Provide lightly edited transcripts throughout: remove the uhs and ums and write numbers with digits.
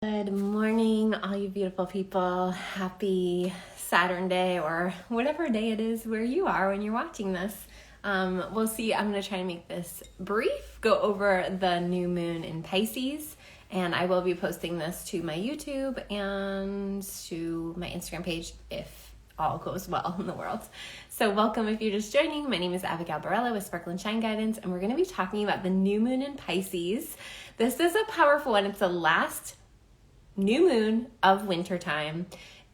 Good morning, all you beautiful people. Happy Saturn day or whatever day it is where you are when you're watching this. We'll see. I'm going to try and make this brief, go over the new moon in Pisces, and I will be posting this to my YouTube and to my Instagram page if all goes well in the world. So welcome if you're just joining. My name is Abigail Barella with Sparkle and Shine Guidance, and we're going to be talking about the new moon in Pisces. This is a powerful one. It's the last new moon of wintertime.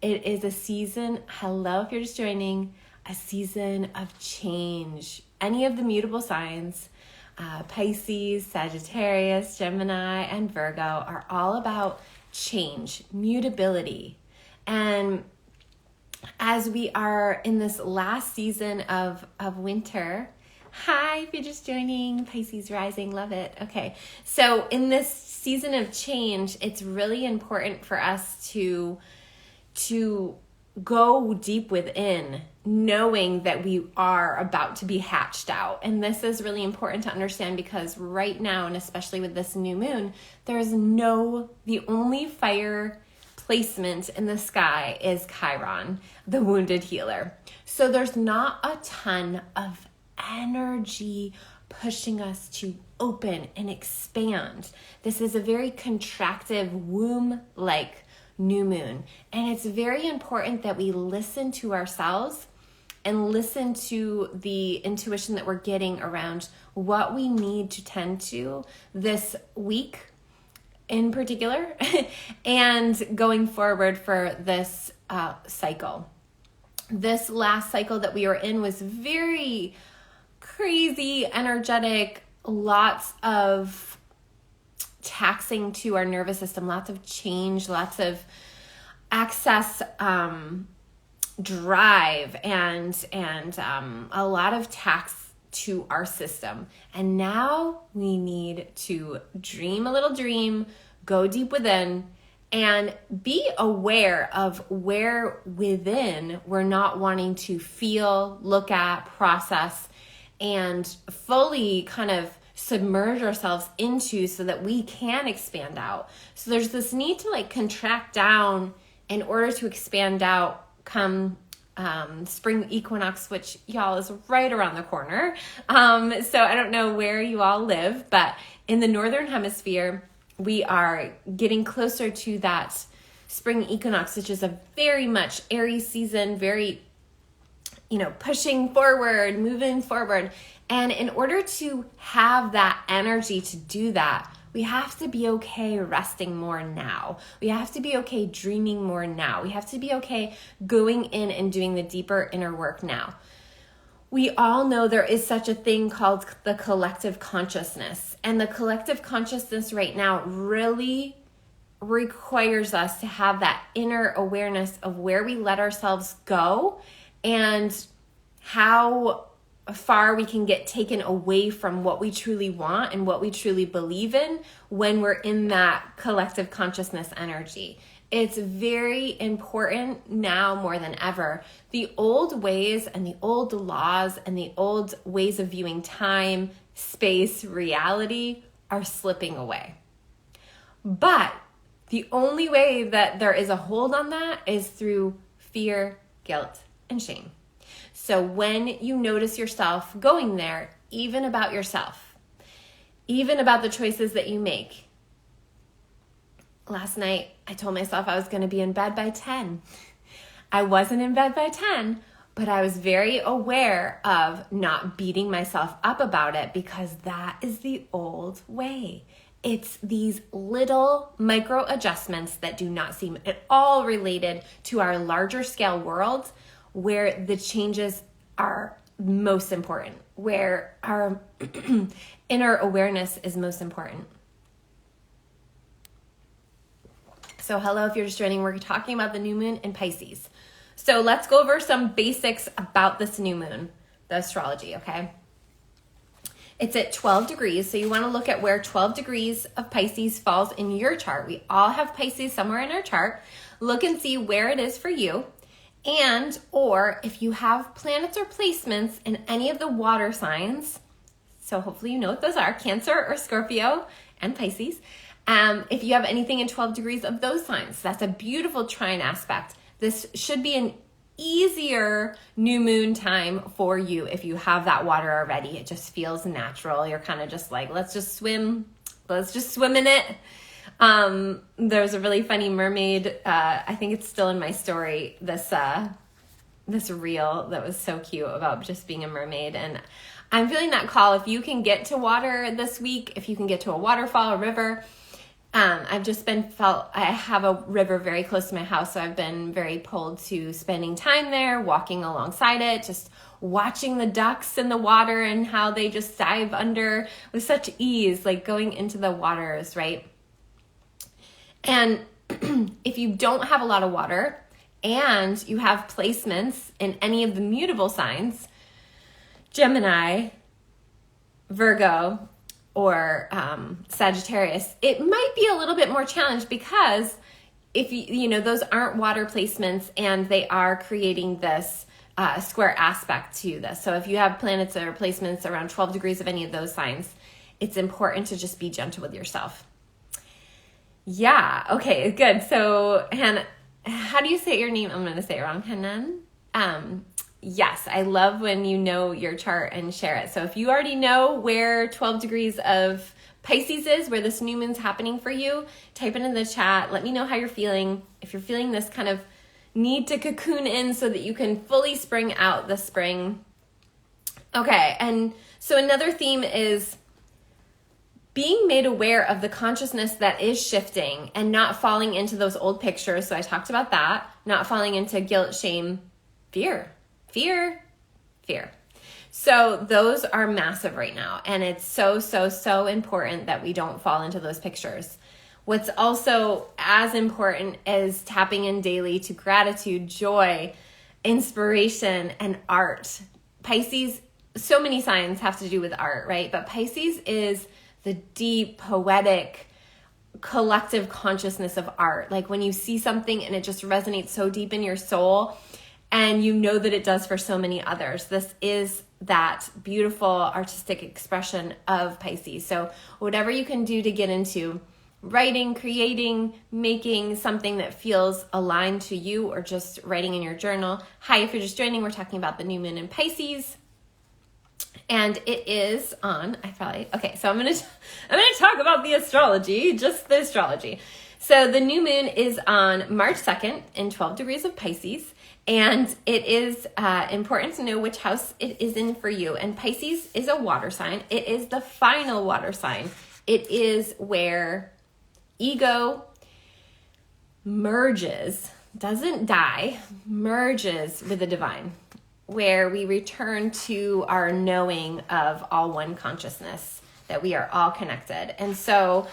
It is a season, hello if you're just joining, a season of change. Any of the mutable signs, Pisces, Sagittarius, Gemini, and Virgo are all about change, mutability. And as we are in this last season of winter, hi, if you're just joining, Pisces rising, love it. Okay, so in this season of change, it's really important for us to go deep within, knowing that we are about to be hatched out. And this is really important to understand because right now, and especially with this new moon, the only fire placement in the sky is Chiron, the wounded healer. So there's not a ton of energy pushing us to open and expand. This is a very contractive womb-like new moon. And it's very important that we listen to ourselves and listen to the intuition that we're getting around what we need to tend to this week in particular and going forward for this cycle. This last cycle that we were in was very crazy, energetic, lots of taxing to our nervous system, lots of change, lots of excess drive and a lot of tax to our system. And now we need to dream a little dream, go deep within, and be aware of where within we're not wanting to feel, look at, process, and fully kind of submerge ourselves into so that we can expand out. So there's this need to contract down in order to expand out come spring equinox, which y'all is right around the corner. So I don't know where you all live, but in the northern hemisphere, we are getting closer to that spring equinox, which is a very much Aries season, very pushing forward, moving forward. And in order to have that energy to do that, we have to be okay resting more now. We have to be okay dreaming more now. We have to be okay going in and doing the deeper inner work now. We all know there is such a thing called the collective consciousness. And the collective consciousness right now really requires us to have that inner awareness of where we let ourselves go and how far we can get taken away from what we truly want and what we truly believe in when we're in that collective consciousness energy. It's very important now more than ever. The old ways and the old laws and the old ways of viewing time, space, reality are slipping away. But the only way that there is a hold on that is through fear, guilt, and shame. So when you notice yourself going there, even about yourself, even about the choices that you make. Last night, I told myself I was going to be in bed by 10. I wasn't in bed by 10, but I was very aware of not beating myself up about it because that is the old way. It's these little micro adjustments that do not seem at all related to our larger scale world where the changes are most important, where our inner awareness is most important. So hello, if you're just joining, we're talking about the new moon in Pisces. So let's go over some basics about this new moon, the astrology, okay? It's at 12 degrees, so you want to look at where 12 degrees of Pisces falls in your chart. We all have Pisces somewhere in our chart. Look and see where it is for you. And, or if you have planets or placements in any of the water signs, so hopefully you know what those are, Cancer or Scorpio and Pisces, If you have anything in 12 degrees of those signs, that's a beautiful trine aspect. This should be an easier new moon time for you if you have that water already. It just feels natural. You're kind of just like, let's just swim in it. There's a really funny mermaid, I think it's still in my story, this reel that was so cute about just being a mermaid. And I'm feeling that call. If you can get to water this week, if you can get to a waterfall, a river, I've just I have a river very close to my house, so I've been very pulled to spending time there, walking alongside it, just watching the ducks in the water and how they just dive under with such ease, like going into the waters, right? And if you don't have a lot of water and you have placements in any of the mutable signs, Gemini, Virgo, or Sagittarius, it might be a little bit more challenged because if those aren't water placements and they are creating this square aspect to this. So if you have planets or placements around 12 degrees of any of those signs, it's important to just be gentle with yourself. Yeah, okay, good. So Hannah, how do you say your name? I'm going to say it wrong. Hanan? Yes, I love when you know your chart and share it. So if you already know where 12 degrees of Pisces is, where this new moon's happening for you, type it in the chat. Let me know how you're feeling. If you're feeling this kind of need to cocoon in so that you can fully spring out this spring. Okay, and so another theme is being made aware of the consciousness that is shifting and not falling into those old pictures. So I talked about that, not falling into guilt, shame, fear. So those are massive right now. And it's so, so, so important that we don't fall into those pictures. What's also as important is tapping in daily to gratitude, joy, inspiration, and art. Pisces, so many signs have to do with art, right? But Pisces is the deep, poetic, collective consciousness of art. Like when you see something and it just resonates so deep in your soul, and you know that it does for so many others. This is that beautiful artistic expression of Pisces. So whatever you can do to get into writing, creating, making something that feels aligned to you, or just writing in your journal. Hi, if you're just joining, we're talking about the new moon in Pisces. And it is on, so I'm going to talk about the astrology, just the astrology. So the new moon is on March 2nd in 12 degrees of Pisces. And it is important to know which house it is in for you. And Pisces is a water sign. It is the final water sign. It is where ego merges, doesn't die, merges with the divine, where we return to our knowing of all one consciousness, that we are all connected. And so,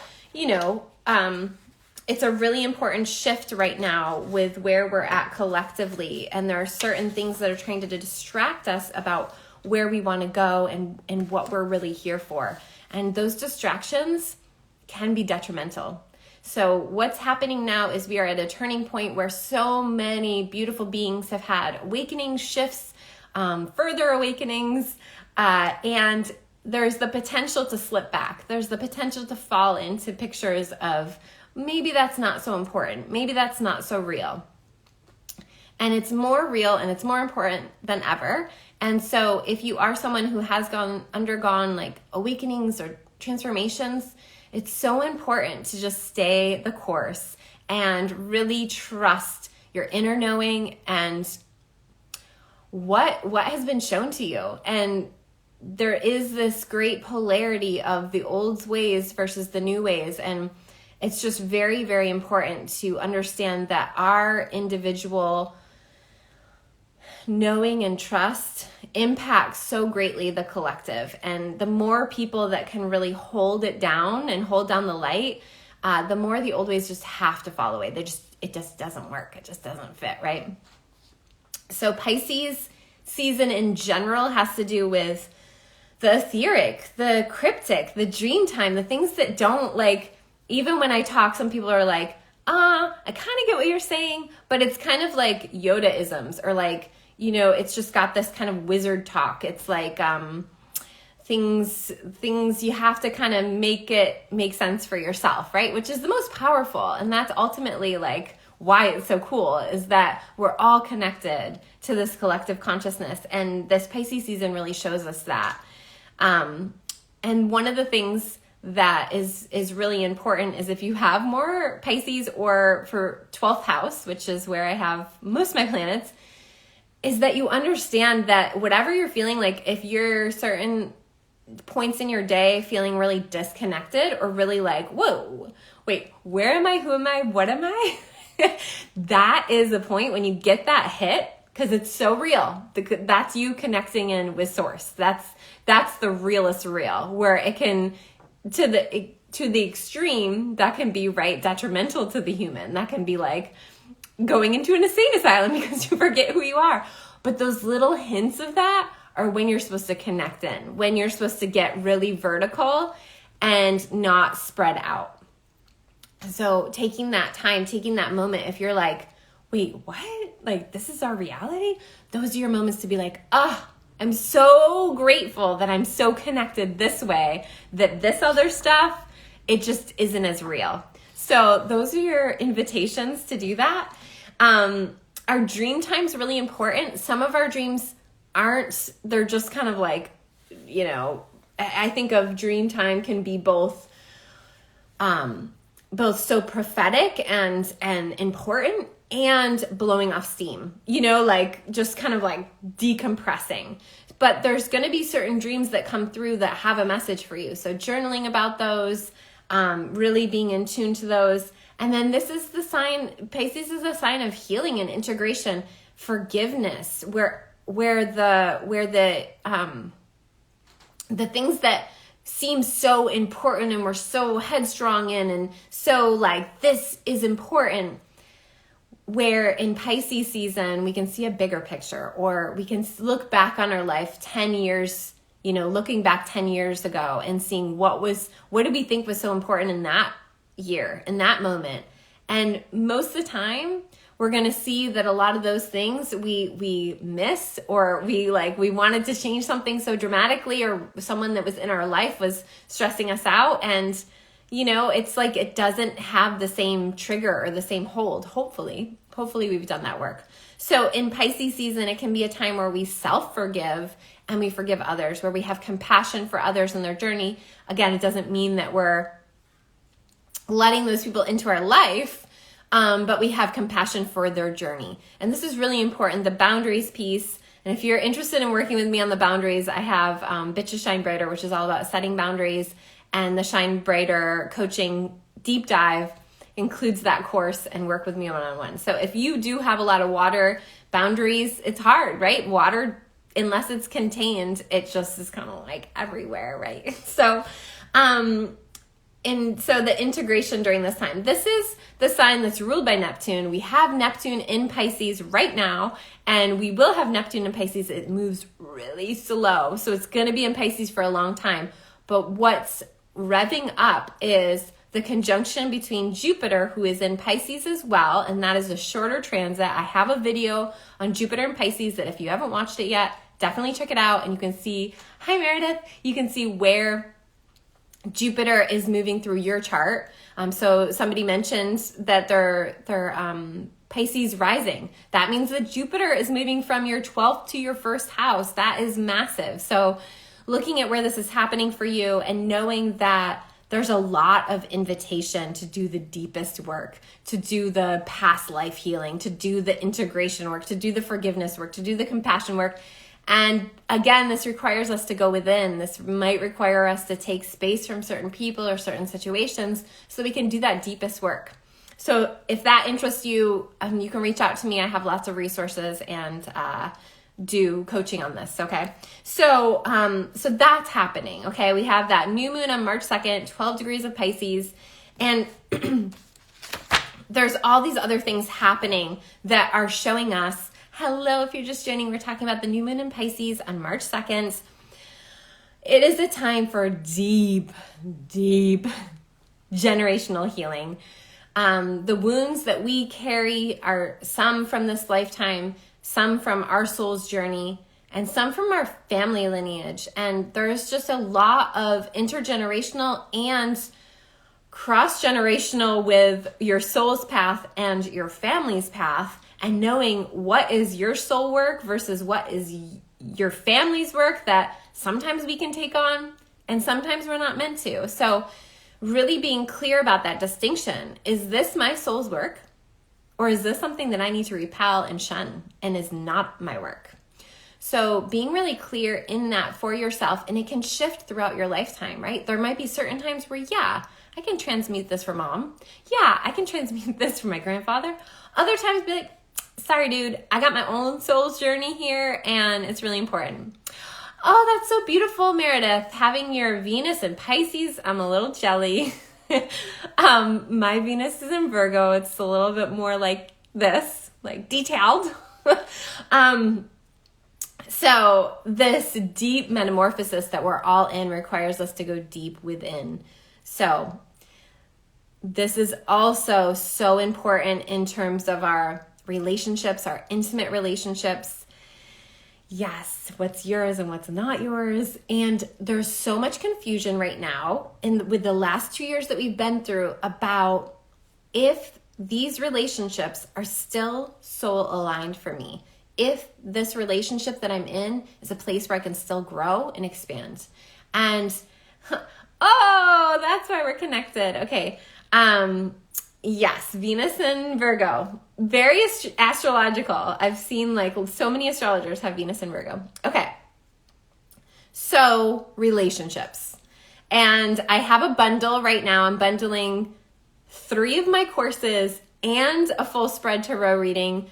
it's a really important shift right now with where we're at collectively. And there are certain things that are trying to distract us about where we want to go and what we're really here for. And those distractions can be detrimental. So what's happening now is we are at a turning point where so many beautiful beings have had awakening shifts, further awakenings, and there's the potential to slip back. There's the potential to fall into pictures of maybe that's not so important. Maybe that's not so real. And it's more real and it's more important than ever. And so if you are someone who has undergone like awakenings or transformations, it's so important to just stay the course and really trust your inner knowing and what has been shown to you. And there is this great polarity of the old ways versus the new ways. And it's just very, very important to understand that our individual knowing and trust impacts so greatly the collective. And the more people that can really hold it down and hold down the light, the more the old ways just have to fall away. It just doesn't work. It just doesn't fit, right? So Pisces season in general has to do with the etheric, the cryptic, the dream time, the things that don't even when I talk, some people are like, I kind of get what you're saying, but it's kind of like Yoda-isms or it's just got this kind of wizard talk. It's like things you have to kind of make it make sense for yourself, right? Which is the most powerful. And that's ultimately like why it's so cool, is that we're all connected to this collective consciousness. And this Pisces season really shows us that. And one of the things that is really important is if you have more Pisces, or for 12th house, which is where I have most of my planets, is that you understand that whatever you're feeling, like if you're certain points in your day feeling really disconnected or really like, whoa, wait, where am I? Who am I? What am I? That is a point when you get that hit, because it's so real. That's you connecting in with source. That's the realest real, where it can, to the extreme, that can be right detrimental to the human. That can be like going into an insane asylum because you forget who you are. But those little hints of that are when you're supposed to connect in, when you're supposed to get really vertical and not spread out. So taking that time, taking that moment, if you're like, wait, what? Like, this is our reality? Those are your moments to be like, I'm so grateful that I'm so connected this way, that this other stuff, it just isn't as real. So those are your invitations to do that. Our dream time's really important. Some of our dreams aren't, they're just kind of like, I think of dream time can be both so prophetic and important, and blowing off steam, like just kind of like decompressing. But there's going to be certain dreams that come through that have a message for you. So journaling about those, really being in tune to those. And then this is the sign, Pisces is a sign of healing and integration, forgiveness, where the things that seem so important and we're so headstrong in, and so like, this is important, where in Pisces season, we can see a bigger picture, or we can look back on our life 10 years, looking back 10 years ago and seeing what did we think was so important in that year, in that moment. And most of the time, we're going to see that a lot of those things we miss, or we wanted to change something so dramatically, or someone that was in our life was stressing us out. And, it's like it doesn't have the same trigger or the same hold. Hopefully we've done that work. So in Pisces season, it can be a time where we self-forgive and we forgive others, where we have compassion for others in their journey. Again, it doesn't mean that we're letting those people into our life, but we have compassion for their journey. And this is really important, the boundaries piece. And if you're interested in working with me on the boundaries, I have Bitches Shine Brighter, which is all about setting boundaries, and the Shine Brighter coaching deep dive includes that course, and work with me one-on-one. So if you do have a lot of water boundaries, it's hard, right? Water, unless it's contained, it just is kind of like everywhere, right? So, and so the integration during this time, this is the sign that's ruled by Neptune. We have Neptune in Pisces right now, and we will have Neptune in Pisces. It moves really slow, so it's going to be in Pisces for a long time. But what's revving up is the conjunction between Jupiter, who is in Pisces as well, and that is a shorter transit. I have a video on Jupiter and Pisces that if you haven't watched it yet, definitely check it out, and you can see, hi Meredith, you can see where Jupiter is moving through your chart. So somebody mentioned that they're Pisces rising. That means that Jupiter is moving from your 12th to your first house. That is massive. So looking at where this is happening for you, and knowing that there's a lot of invitation to do the deepest work, to do the past life healing, to do the integration work, to do the forgiveness work, to do the compassion work. And again, this requires us to go within. This might require us to take space from certain people or certain situations so we can do that deepest work. So if that interests you, you can reach out to me. I have lots of resources and do coaching on this, okay? So that's happening, okay? We have that new moon on March 2nd, 12 degrees of Pisces, and there's all these other things happening that are showing us, hello, if you're just joining, we're talking about the new moon in Pisces on March 2nd. It is a time for deep, deep generational healing. The wounds that we carry are some from this lifetime, some from our soul's journey, and some from our family lineage. And there's just a lot of intergenerational and cross-generational with your soul's path and your family's path, and knowing what is your soul work versus what is your family's work that sometimes we can take on and sometimes we're not meant to. So really being clear about that distinction. Is this my soul's work? Or is this something that I need to repel and shun and is not my work? So being really clear in that for yourself, and it can shift throughout your lifetime, right? There might be certain times where, yeah, I can transmute this for mom. Yeah, I can transmute this for my grandfather. Other times be like, sorry, dude, I got my own soul's journey here and it's really important. Oh, that's so beautiful, Meredith. Having your Venus in Pisces, I'm a little jelly. My Venus is in Virgo. It's a little bit more like this, like detailed. So this deep metamorphosis that we're all in requires us to go deep within. So this is also so important in terms of our relationships, our intimate relationships. Yes, what's yours and what's not yours. And there's so much confusion right now with the last 2 years that we've been through about if these relationships are still soul aligned for me. If this relationship that I'm in is a place where I can still grow and expand. And oh, that's why we're connected. Okay. Yes, Venus in Virgo. Very astrological. I've seen like so many astrologers have Venus in Virgo. Okay. So relationships. And I have a bundle right now. I'm bundling 3 of my courses and a full spread tarot reading.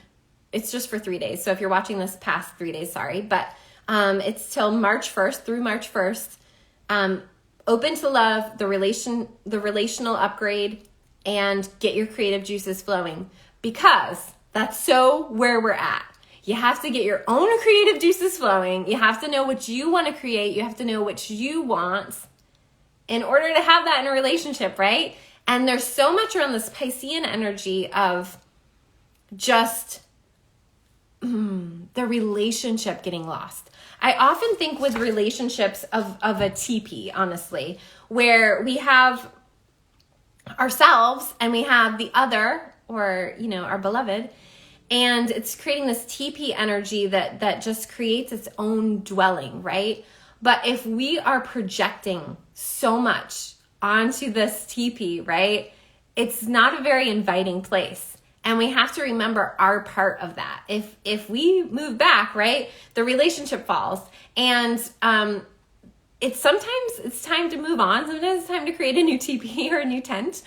It's just for 3 days. So if you're watching this past 3 days, sorry. But it's till March 1st, through March 1st. Open to love, the relational upgrade, and get your creative juices flowing, because that's so where we're at. You have to get your own creative juices flowing. You have to know what you want to create. You have to know what you want in order to have that in a relationship, right? And there's so much around this Piscean energy of just the relationship getting lost. I often think with relationships of a TP, honestly, where we have ourselves and we have the other, or, you know, our beloved, and it's creating this TP energy that just creates its own dwelling, right? But if we are projecting so much onto this TP, right, it's not a very inviting place. And we have to remember our part of that. If we move back, right, the relationship falls. And sometimes it's time to move on. Sometimes it's time to create a new TP or a new tent.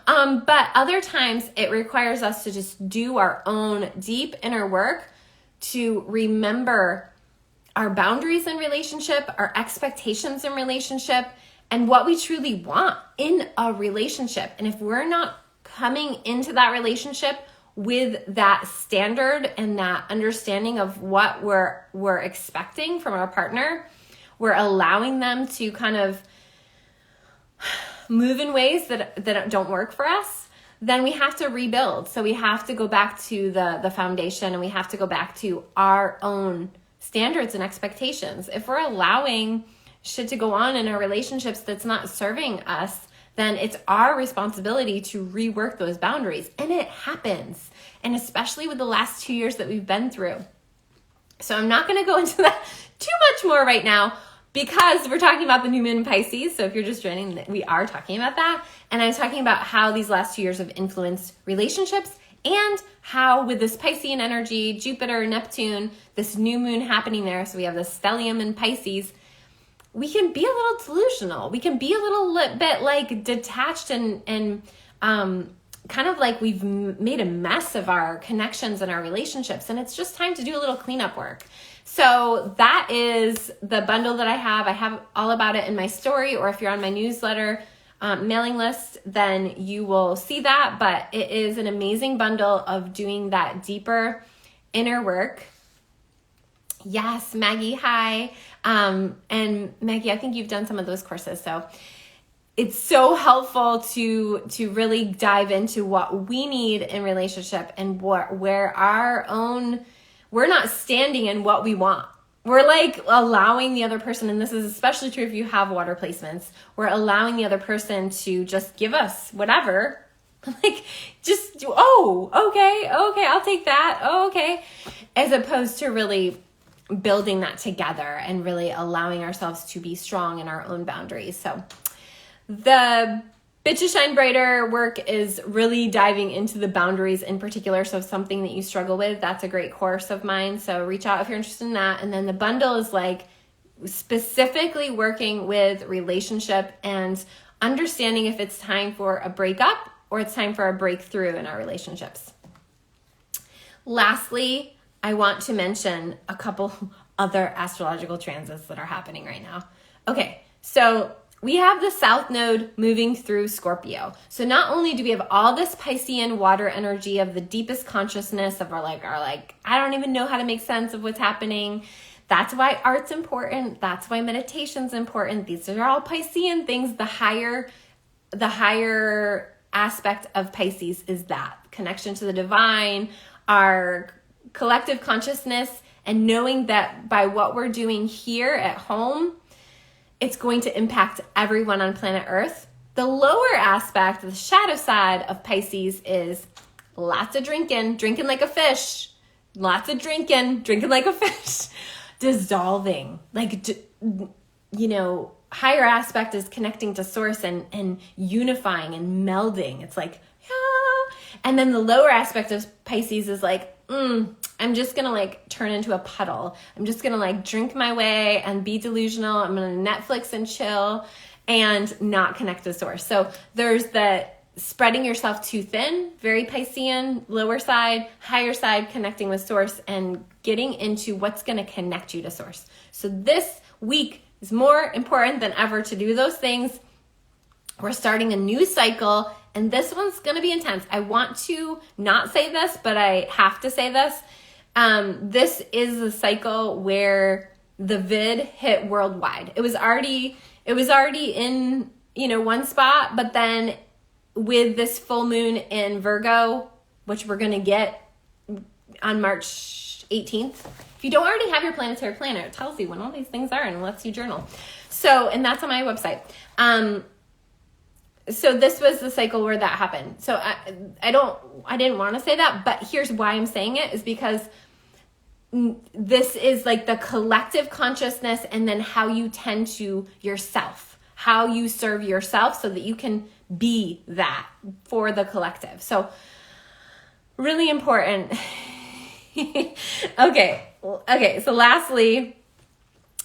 But other times it requires us to just do our own deep inner work to remember our boundaries in relationship, our expectations in relationship, and what we truly want in a relationship. And if we're not coming into that relationship with that standard and that understanding of what we're expecting from our partner, we're allowing them to kind of move in ways that don't work for us, then we have to rebuild. So we have to go back to the foundation, and we have to go back to our own standards and expectations. If we're allowing shit to go on in our relationships that's not serving us, then it's our responsibility to rework those boundaries. And it happens. And especially with the last 2 years that we've been through. So I'm not going to go into that too much more right now, because we're talking about the new moon in Pisces. So if you're just joining, we are talking about that. And I'm talking about how these last 2 years have influenced relationships, and how with this Piscean energy, Jupiter, Neptune, this new moon happening there. So we have this stellium in Pisces. We can be a little delusional. We can be a little bit like detached and kind of like we've made a mess of our connections and our relationships. And it's just time to do a little cleanup work. So that is the bundle that I have. I have all about it in my story, or if you're on my newsletter mailing list, then you will see that. But it is an amazing bundle of doing that deeper inner work. Yes, Maggie, hi. And Maggie, I think you've done some of those courses. So it's so helpful to really dive into what we need in relationship, and where our own, we're not standing in what we want. we're like allowing the other person, and this is especially true if you have water placements, we're allowing the other person to just give us whatever. Like, just, okay, I'll take that. Oh, okay. As opposed to really building that together and really allowing ourselves to be strong in our own boundaries. So the Bitches Shine Brighter work is really diving into the boundaries in particular. So something that you struggle with, that's a great course of mine. So reach out if you're interested in that. And then the bundle is like specifically working with relationship and understanding if it's time for a breakup or it's time for a breakthrough in our relationships. Lastly, I want to mention a couple other astrological transits that are happening right now. Okay, so we have the South Node moving through Scorpio. So not only do we have all this Piscean water energy of the deepest consciousness of our I don't even know how to make sense of what's happening. That's why art's important. That's why meditation's important. These are all Piscean things. The higher aspect of Pisces is that connection to the divine, our collective consciousness, and knowing that by what we're doing here at home, it's going to impact everyone on planet Earth. The lower aspect, the shadow side of Pisces is lots of drinking like a fish, lots of drinking like a fish, dissolving, higher aspect is connecting to source and unifying and melding. It's like, yeah. And then the lower aspect of Pisces is like, I'm just going to turn into a puddle. I'm just going to drink my way and be delusional. I'm going to Netflix and chill and not connect to source. So there's the spreading yourself too thin, very Piscean, lower side, higher side, connecting with source and getting into what's going to connect you to source. So this week is more important than ever to do those things. We're starting a new cycle, and this one's going to be intense. I want to not say this, but I have to say this. This is the cycle where the vid hit worldwide. It was already in, one spot, but then with this full moon in Virgo, which we're going to get on March 18th. If you don't already have your planetary planner, it tells you when all these things are and lets you journal. So, and that's on my website. So this was the cycle where that happened. So I didn't want to say that, but here's why I'm saying it is because this is like the collective consciousness and then how you tend to yourself, how you serve yourself so that you can be that for the collective. So really important. Okay. So lastly,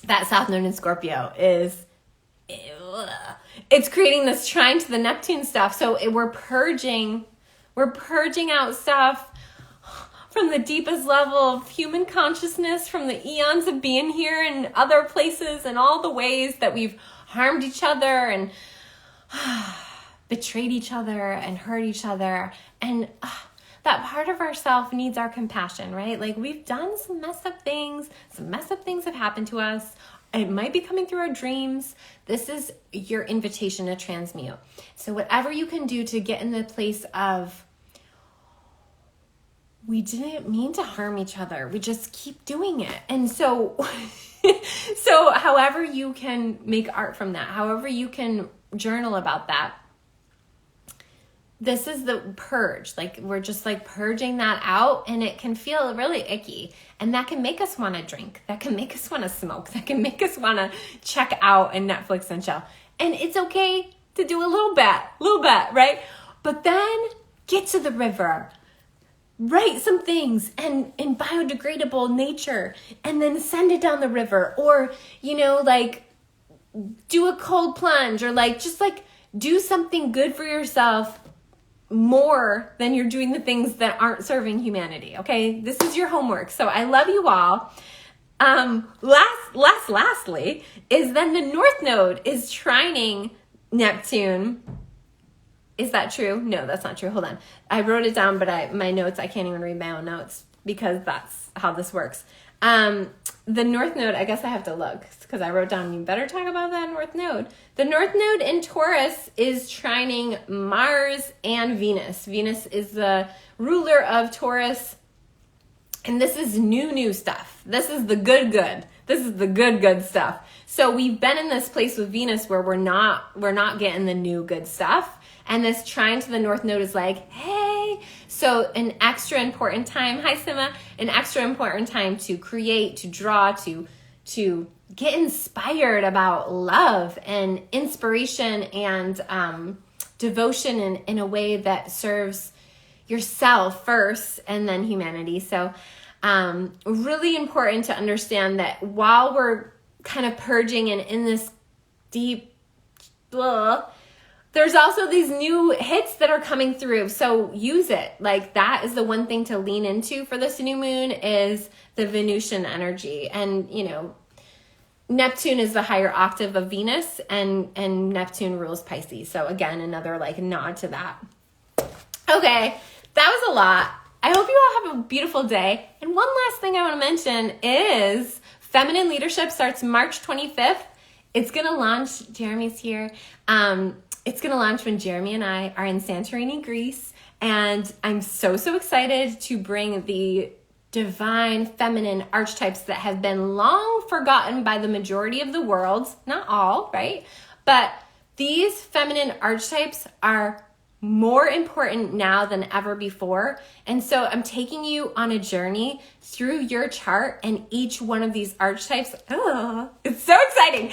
that South Node in Scorpio is, it's creating this trine to the Neptune stuff. So we're purging out stuff from the deepest level of human consciousness, from the eons of being here and other places and all the ways that we've harmed each other and betrayed each other and hurt each other. And that part of ourself needs our compassion, right? We've done some messed up things. Some messed up things have happened to us. It might be coming through our dreams. This is your invitation to transmute. So whatever you can do to get in the place of, we didn't mean to harm each other. We just keep doing it. And so, so however you can make art from that, however you can journal about that, this is the purge. We're just purging that out, and it can feel really icky. And that can make us want to drink. That can make us want to smoke. That can make us want to check out and Netflix and chill. And it's okay to do a little bit, right? But then get to the river, write some things and in biodegradable nature, and then send it down the river, or, do a cold plunge, or do something good for yourself more than you're doing the things that aren't serving humanity. Okay. This is your homework. So I love you all. Lastly is then the North Node is trining Neptune. Is that true? No, that's not true. Hold on. I wrote it down, but my notes, I can't even read my own notes because that's how this works. The North Node, I guess I have to look because I wrote down, you better talk about that North Node. The North Node in Taurus is trining Mars and Venus. Venus is the ruler of Taurus And this is new stuff. This is the good. This is the good stuff. So we've been in this place with Venus where we're not getting the new good stuff. And this trine to the North Node is like, hey. So an extra important time, hi Sima, an extra important time to create, to draw, to get inspired about love and inspiration and devotion in a way that serves yourself first and then humanity. So really important to understand that while we're kind of purging and in this deep there's also these new hits that are coming through. So use it. Like that is the one thing to lean into for this new moon is the Venusian energy. And, you know, Neptune is the higher octave of Venus and Neptune rules Pisces. So again, another like nod to that. Okay, that was a lot. I hope you all have a beautiful day. And one last thing I want to mention is Feminine Leadership starts March 25th. It's going to launch, Jeremy's here. It's going to launch when Jeremy and I are in Santorini, Greece. And I'm so excited to bring the divine feminine archetypes that have been long forgotten by the majority of the world. Not all, right? But these feminine archetypes are more important now than ever before. And so I'm taking you on a journey through your chart and each one of these archetypes. Oh, it's so exciting.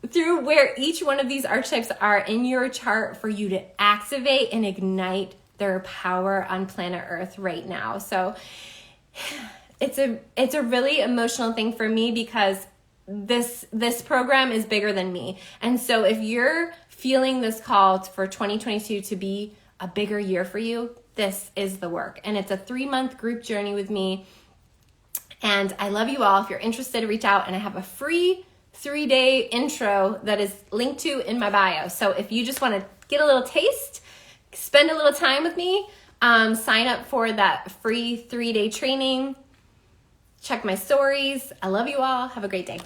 Through where each one of these archetypes are in your chart for you to activate and ignite their power on planet Earth right now. So it's a really emotional thing for me because this program is bigger than me. And so if you're feeling this call for 2022 to be a bigger year for you, this is the work. And it's a 3-month group journey with me. And I love you all. If you're interested, reach out, and I have a free 3-day intro that is linked to in my bio. So if you just want to get a little taste, spend a little time with me, sign up for that free 3-day training. Check my stories. I love you all. Have a great day.